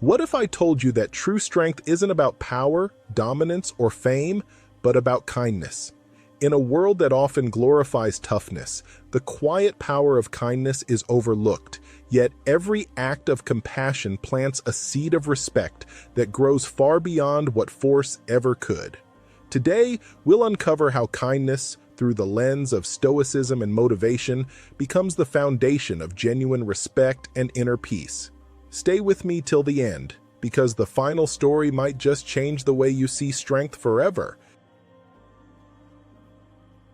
What if I told you that true strength isn't about power, dominance, or fame, but about kindness? In a world that often glorifies toughness, the quiet power of kindness is overlooked, yet every act of compassion plants a seed of respect that grows far beyond what force ever could. Today, we'll uncover how kindness, through the lens of Stoicism and motivation, becomes the foundation of genuine respect and inner peace. Stay with me till the end, because the final story might just change the way you see strength forever.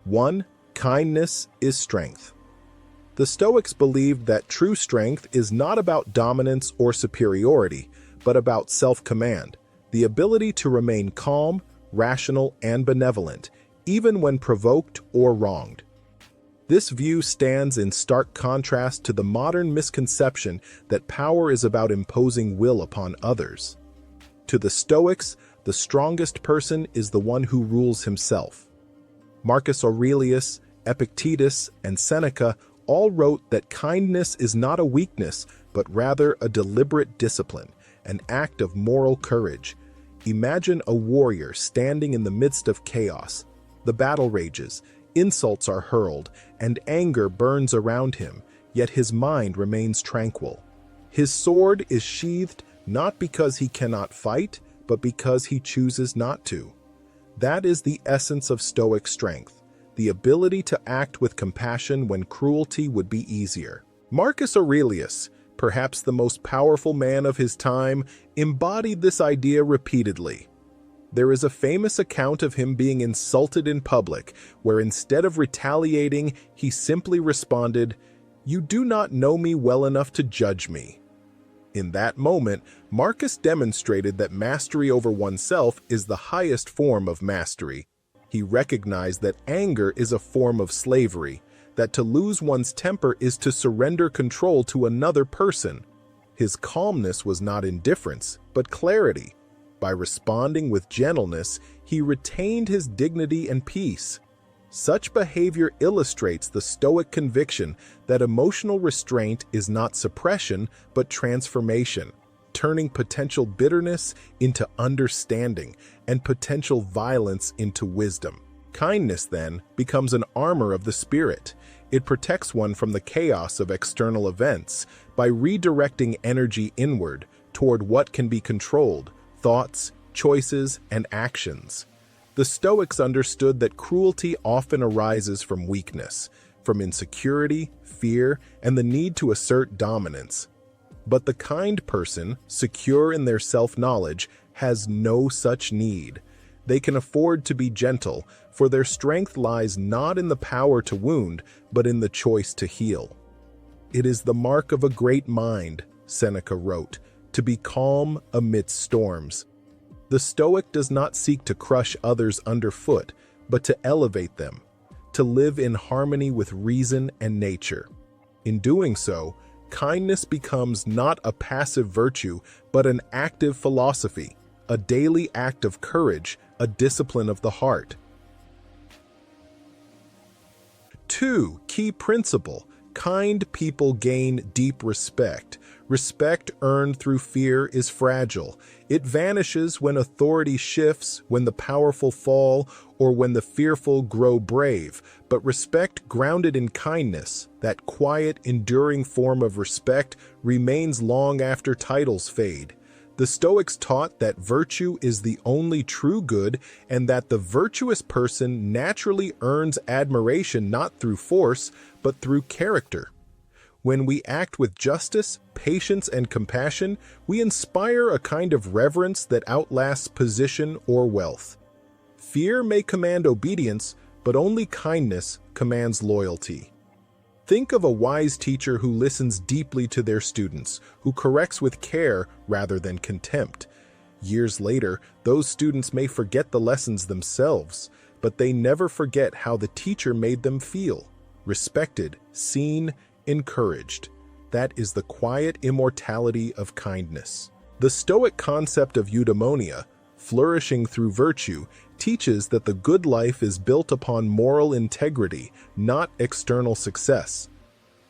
1. Kindness is strength. The Stoics believed that true strength is not about dominance or superiority, but about self-command, the ability to remain calm, rational, and benevolent, even when provoked or wronged. This view stands in stark contrast to the modern misconception that power is about imposing will upon others. To the Stoics, the strongest person is the one who rules himself. Marcus Aurelius, Epictetus, and Seneca all wrote that kindness is not a weakness, but rather a deliberate discipline, an act of moral courage. Imagine a warrior standing in the midst of chaos. The battle rages, insults are hurled, and anger burns around him, yet his mind remains tranquil. His sword is sheathed not because he cannot fight, but because he chooses not to. That is the essence of Stoic strength, the ability to act with compassion when cruelty would be easier. Marcus Aurelius, perhaps the most powerful man of his time, embodied this idea repeatedly. There is a famous account of him being insulted in public, where instead of retaliating, he simply responded, "You do not know me well enough to judge me." In that moment, Marcus demonstrated that mastery over oneself is the highest form of mastery. He recognized that anger is a form of slavery, that to lose one's temper is to surrender control to another person. His calmness was not indifference, but clarity. By responding with gentleness, he retained his dignity and peace. Such behavior illustrates the Stoic conviction that emotional restraint is not suppression, but transformation, turning potential bitterness into understanding and potential violence into wisdom. Kindness, then, becomes an armor of the spirit. It protects one from the chaos of external events by redirecting energy inward toward what can be controlled: thoughts, choices, and actions. The Stoics understood that cruelty often arises from weakness, from insecurity, fear, and the need to assert dominance. But the kind person, secure in their self-knowledge, has no such need. They can afford to be gentle, for their strength lies not in the power to wound, but in the choice to heal. "It is the mark of a great mind," Seneca wrote, "to be calm amidst storms." The Stoic does not seek to crush others underfoot, but to elevate them, to live in harmony with reason and nature. In doing so, kindness becomes not a passive virtue, but an active philosophy, a daily act of courage, a discipline of the heart. 2. Key principle: kind people gain deep respect. Respect earned through fear is fragile. It vanishes when authority shifts, when the powerful fall, or when the fearful grow brave. But respect grounded in kindness, that quiet, enduring form of respect, remains long after titles fade. The Stoics taught that virtue is the only true good, and that the virtuous person naturally earns admiration not through force, but through character. When we act with justice, patience, and compassion, we inspire a kind of reverence that outlasts position or wealth. Fear may command obedience, but only kindness commands loyalty. Think of a wise teacher who listens deeply to their students, who corrects with care rather than contempt. Years later, those students may forget the lessons themselves, but they never forget how the teacher made them feel: respected, seen, encouraged. That is the quiet immortality of kindness. The Stoic concept of eudaimonia, flourishing through virtue, teaches that the good life is built upon moral integrity, not external success.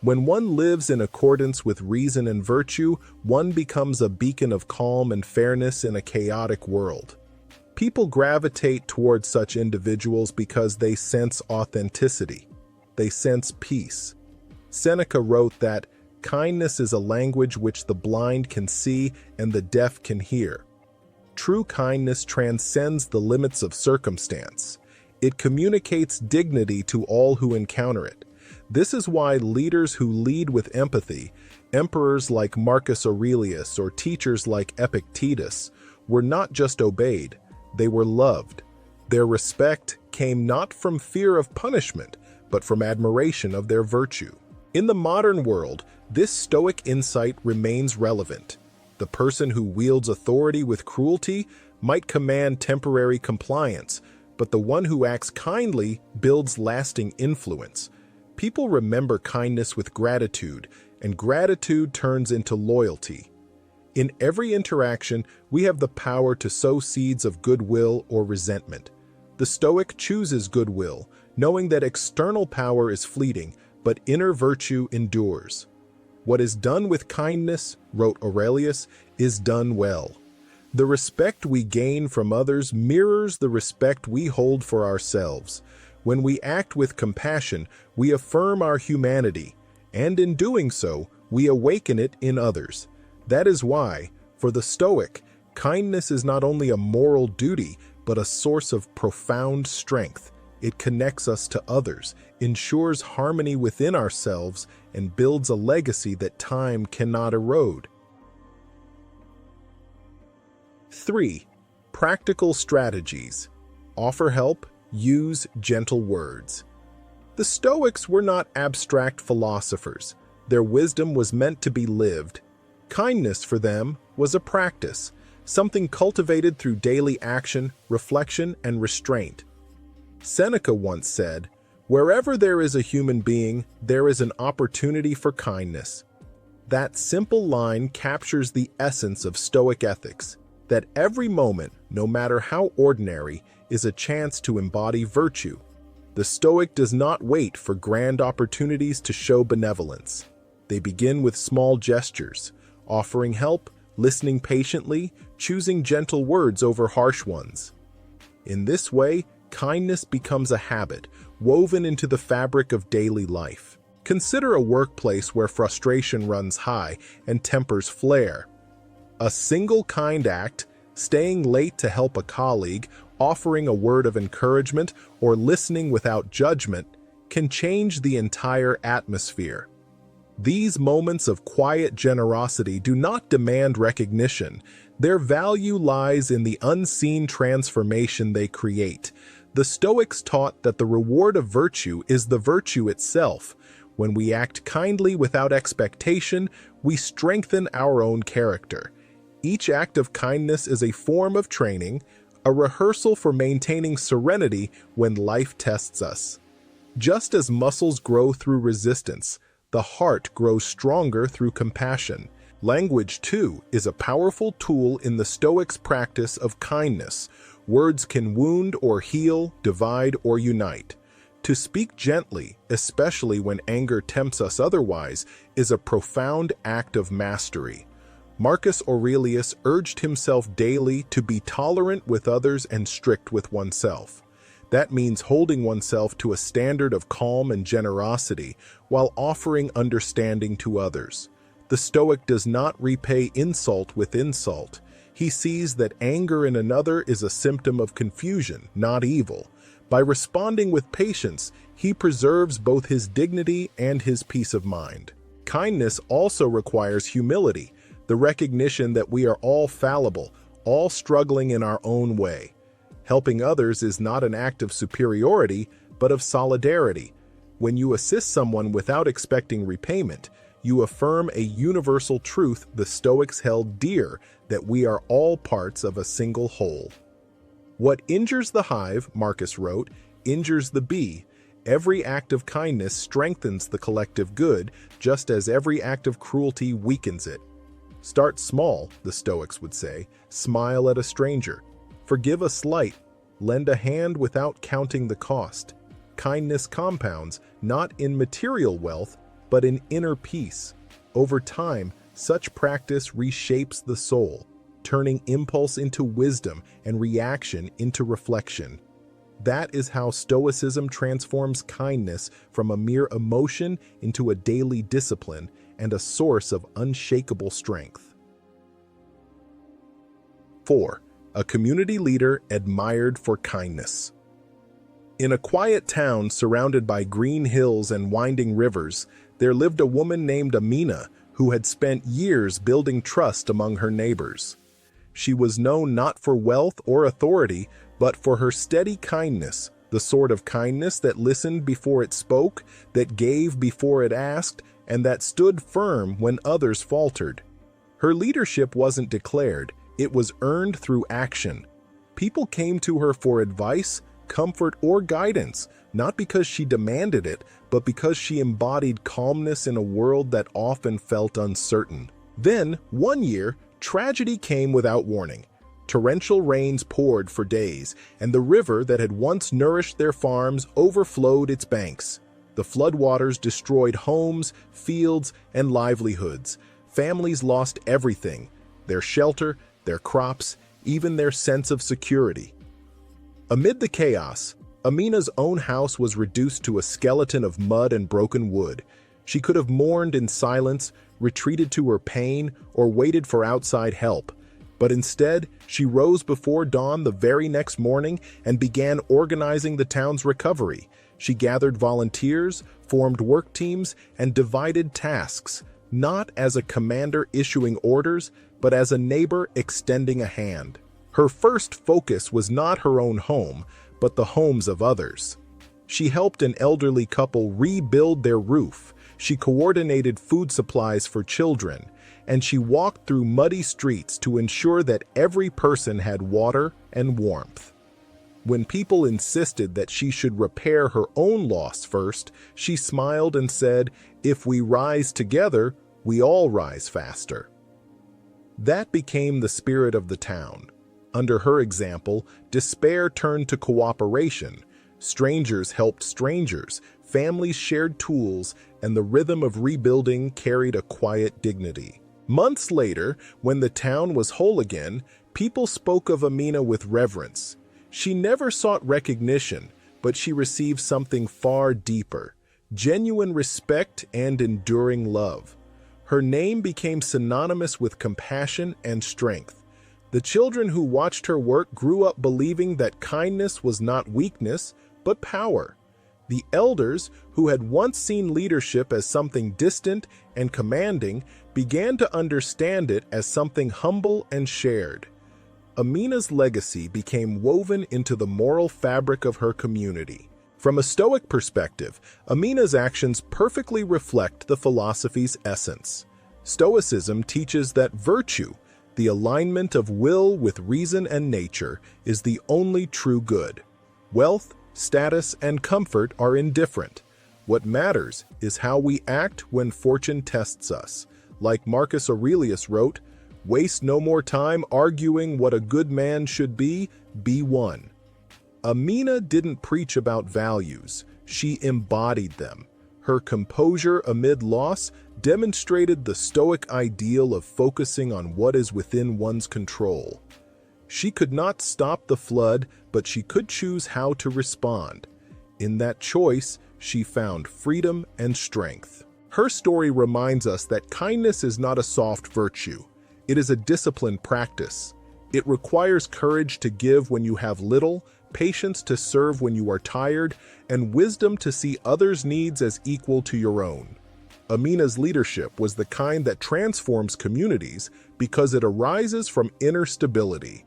When one lives in accordance with reason and virtue, one becomes a beacon of calm and fairness in a chaotic world. People gravitate towards such individuals because they sense authenticity. They sense peace. Seneca wrote that kindness is a language which the blind can see and the deaf can hear. True kindness transcends the limits of circumstance. It communicates dignity to all who encounter it. This is why leaders who lead with empathy, emperors like Marcus Aurelius or teachers like Epictetus, were not just obeyed, they were loved. Their respect came not from fear of punishment, but from admiration of their virtue. In the modern world, this Stoic insight remains relevant. The person who wields authority with cruelty might command temporary compliance, but the one who acts kindly builds lasting influence. People remember kindness with gratitude, and gratitude turns into loyalty. In every interaction, we have the power to sow seeds of goodwill or resentment. The Stoic chooses goodwill, knowing that external power is fleeting, but inner virtue endures. What is done with kindness, wrote Aurelius, is done well. The respect we gain from others mirrors the respect we hold for ourselves. When we act with compassion, we affirm our humanity, and in doing so, we awaken it in others. That is why, for the Stoic, kindness is not only a moral duty, but a source of profound strength. It connects us to others, ensures harmony within ourselves, and builds a legacy that time cannot erode. 3. Practical strategies. Offer help, use gentle words. The Stoics were not abstract philosophers. Their wisdom was meant to be lived. Kindness for them was a practice, something cultivated through daily action, reflection, and restraint. Seneca once said, "Wherever there is a human being, there is an opportunity for kindness." That simple line captures the essence of Stoic ethics, that every moment, no matter how ordinary, is a chance to embody virtue. The Stoic does not wait for grand opportunities to show benevolence. They begin with small gestures, offering help, listening patiently, choosing gentle words over harsh ones. In this way, kindness becomes a habit, woven into the fabric of daily life. Consider a workplace where frustration runs high and tempers flare. A single kind act, staying late to help a colleague, offering a word of encouragement, or listening without judgment, can change the entire atmosphere. These moments of quiet generosity do not demand recognition. Their value lies in the unseen transformation they create. The Stoics taught that the reward of virtue is the virtue itself. When we act kindly without expectation, we strengthen our own character. Each act of kindness is a form of training, a rehearsal for maintaining serenity when life tests us. Just as muscles grow through resistance, the heart grows stronger through compassion. Language, too, is a powerful tool in the Stoics' practice of kindness. Words can wound or heal, divide or unite. To speak gently, especially when anger tempts us otherwise, is a profound act of mastery. Marcus Aurelius urged himself daily to be tolerant with others and strict with oneself. That means holding oneself to a standard of calm and generosity while offering understanding to others. The Stoic does not repay insult with insult. He sees that anger in another is a symptom of confusion, not evil. By responding with patience, he preserves both his dignity and his peace of mind. Kindness also requires humility, the recognition that we are all fallible, all struggling in our own way. Helping others is not an act of superiority, but of solidarity. When you assist someone without expecting repayment, you affirm a universal truth the Stoics held dear, that we are all parts of a single whole. What injures the hive, Marcus wrote, injures the bee. Every act of kindness strengthens the collective good, just as every act of cruelty weakens it. Start small, the Stoics would say. Smile at a stranger. Forgive a slight. Lend a hand without counting the cost. Kindness compounds, not in material wealth, but in inner peace. Over time, such practice reshapes the soul, turning impulse into wisdom and reaction into reflection. That is how Stoicism transforms kindness from a mere emotion into a daily discipline and a source of unshakable strength. 4. A community leader admired for kindness. In a quiet town surrounded by green hills and winding rivers, there lived a woman named Amina who had spent years building trust among her neighbors. She was known not for wealth or authority, but for her steady kindness, the sort of kindness that listened before it spoke, that gave before it asked, and that stood firm when others faltered. Her leadership wasn't declared, it was earned through action. People came to her for advice, comfort, or guidance, not because she demanded it, but because she embodied calmness in a world that often felt uncertain. Then, one year, tragedy came without warning. Torrential rains poured for days, and the river that had once nourished their farms overflowed its banks. The floodwaters destroyed homes, fields, and livelihoods. Families lost everything: their shelter, their crops, even their sense of security. Amid the chaos, Amina's own house was reduced to a skeleton of mud and broken wood. She could have mourned in silence, retreated to her pain, or waited for outside help. But instead, she rose before dawn the very next morning and began organizing the town's recovery. She gathered volunteers, formed work teams, and divided tasks, not as a commander issuing orders, but as a neighbor extending a hand. Her first focus was not her own home, but the homes of others. She helped an elderly couple rebuild their roof. She coordinated food supplies for children, and she walked through muddy streets to ensure that every person had water and warmth. When people insisted that she should repair her own loss first, she smiled and said, "If we rise together, we all rise faster." That became the spirit of the town. Under her example, despair turned to cooperation. Strangers helped strangers, families shared tools, and the rhythm of rebuilding carried a quiet dignity. Months later, when the town was whole again, people spoke of Amina with reverence. She never sought recognition, but she received something far deeper: genuine respect and enduring love. Her name became synonymous with compassion and strength. The children who watched her work grew up believing that kindness was not weakness, but power. The elders, who had once seen leadership as something distant and commanding, began to understand it as something humble and shared. Amina's legacy became woven into the moral fabric of her community. From a Stoic perspective, Amina's actions perfectly reflect the philosophy's essence. Stoicism teaches that virtue, the alignment of will with reason and nature, is the only true good. Wealth, status, and comfort are indifferent. What matters is how we act when fortune tests us. Like Marcus Aurelius wrote, "Waste no more time arguing what a good man should be one." Amina didn't preach about values, she embodied them. Her composure amid loss demonstrated the Stoic ideal of focusing on what is within one's control. She could not stop the flood, but she could choose how to respond. In that choice, she found freedom and strength. Her story reminds us that kindness is not a soft virtue. It is a disciplined practice. It requires courage to give when you have little, patience to serve when you are tired, and wisdom to see others' needs as equal to your own. Amina's leadership was the kind that transforms communities because it arises from inner stability.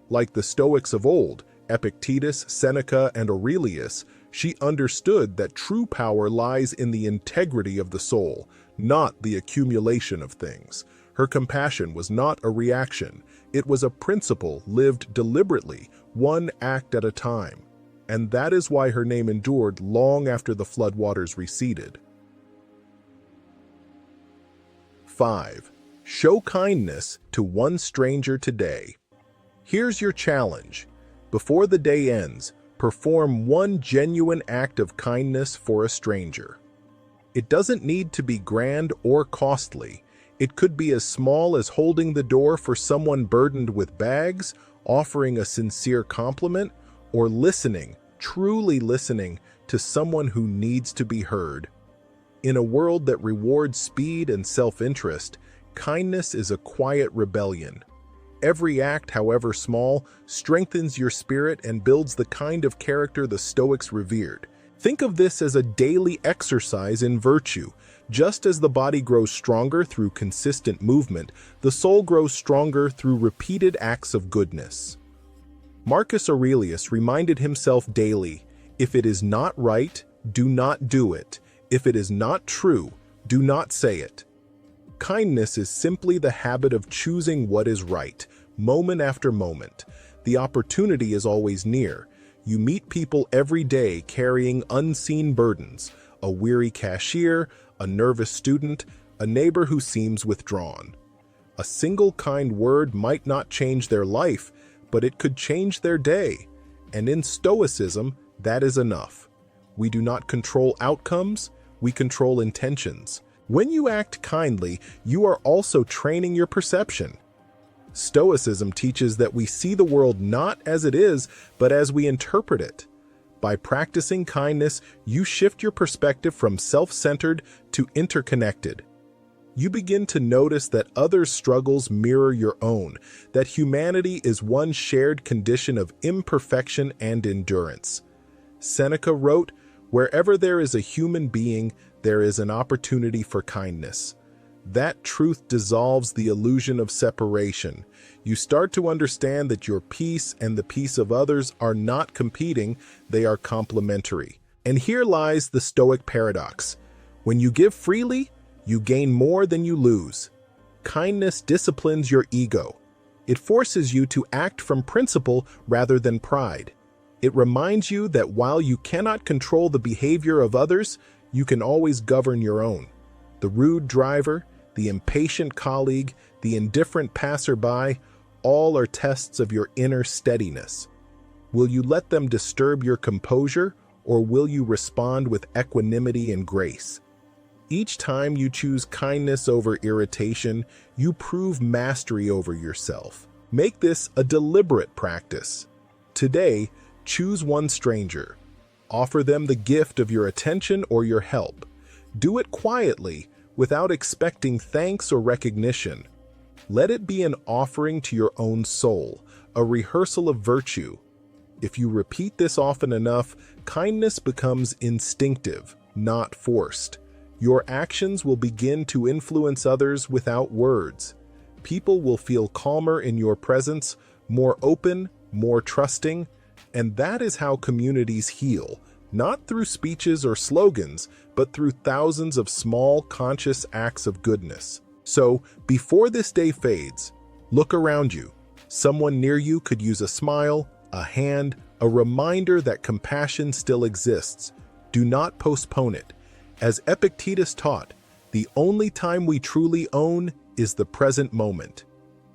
Like the Stoics of old, Epictetus, Seneca, and Aurelius, she understood that true power lies in the integrity of the soul, not the accumulation of things. Her compassion was not a reaction. It was a principle lived deliberately, one act at a time. And that is why her name endured long after the floodwaters receded. 5. Show kindness to one stranger today. Here's your challenge. Before the day ends, perform one genuine act of kindness for a stranger. It doesn't need to be grand or costly. It could be as small as holding the door for someone burdened with bags, offering a sincere compliment, or listening, truly listening, to someone who needs to be heard. In a world that rewards speed and self-interest, kindness is a quiet rebellion. Every act, however small, strengthens your spirit and builds the kind of character the Stoics revered. Think of this as a daily exercise in virtue. Just as the body grows stronger through consistent movement, the soul grows stronger through repeated acts of goodness. Marcus Aurelius reminded himself daily, "If it is not right, do not do it. If it is not true, do not say it." Kindness is simply the habit of choosing what is right, moment after moment. The opportunity is always near. You meet people every day carrying unseen burdens, a weary cashier, a nervous student, a neighbor who seems withdrawn. A single kind word might not change their life, but it could change their day. And in Stoicism, that is enough. We do not control outcomes, we control intentions. When you act kindly, you are also training your perception. Stoicism teaches that we see the world not as it is, but as we interpret it. By practicing kindness, you shift your perspective from self-centered to interconnected. You begin to notice that others' struggles mirror your own, that humanity is one shared condition of imperfection and endurance. Seneca wrote, "Wherever there is a human being, there is an opportunity for kindness." That truth dissolves the illusion of separation. You start to understand that your peace and the peace of others are not competing, they are complementary. And here lies the Stoic paradox. When you give freely, you gain more than you lose. Kindness disciplines your ego. It forces you to act from principle rather than pride. It reminds you that while you cannot control the behavior of others, you can always govern your own. The rude driver, the impatient colleague, the indifferent passerby, all are tests of your inner steadiness. Will you let them disturb your composure, or will you respond with equanimity and grace? Each time you choose kindness over irritation, you prove mastery over yourself. Make this a deliberate practice. Today, choose one stranger. Offer them the gift of your attention or your help. Do it quietly, without expecting thanks or recognition. Let it be an offering to your own soul, a rehearsal of virtue. If you repeat this often enough, kindness becomes instinctive, not forced. Your actions will begin to influence others without words. People will feel calmer in your presence, more open, more trusting, and that is how communities heal, not through speeches or slogans, but through thousands of small, conscious acts of goodness. So, before this day fades, look around you. Someone near you could use a smile, a hand, a reminder that compassion still exists. Do not postpone it. As Epictetus taught, the only time we truly own is the present moment.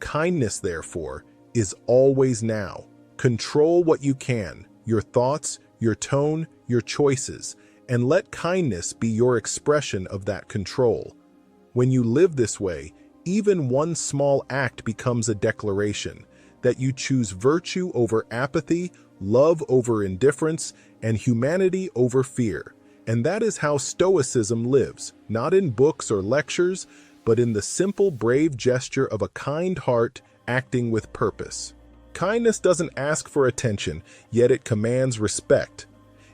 Kindness, therefore, is always now. Control what you can, your thoughts, your tone, your choices, and let kindness be your expression of that control. When you live this way, even one small act becomes a declaration that you choose virtue over apathy, love over indifference, and humanity over fear. And that is how Stoicism lives, not in books or lectures, but in the simple, brave gesture of a kind heart acting with purpose. Kindness doesn't ask for attention, yet it commands respect.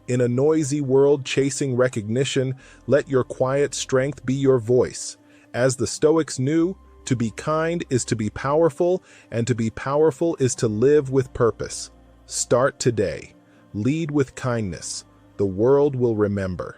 In a noisy world chasing recognition, let your quiet strength be your voice. As the Stoics knew, to be kind is to be powerful, and to be powerful is to live with purpose. Start today. Lead with kindness. The world will remember.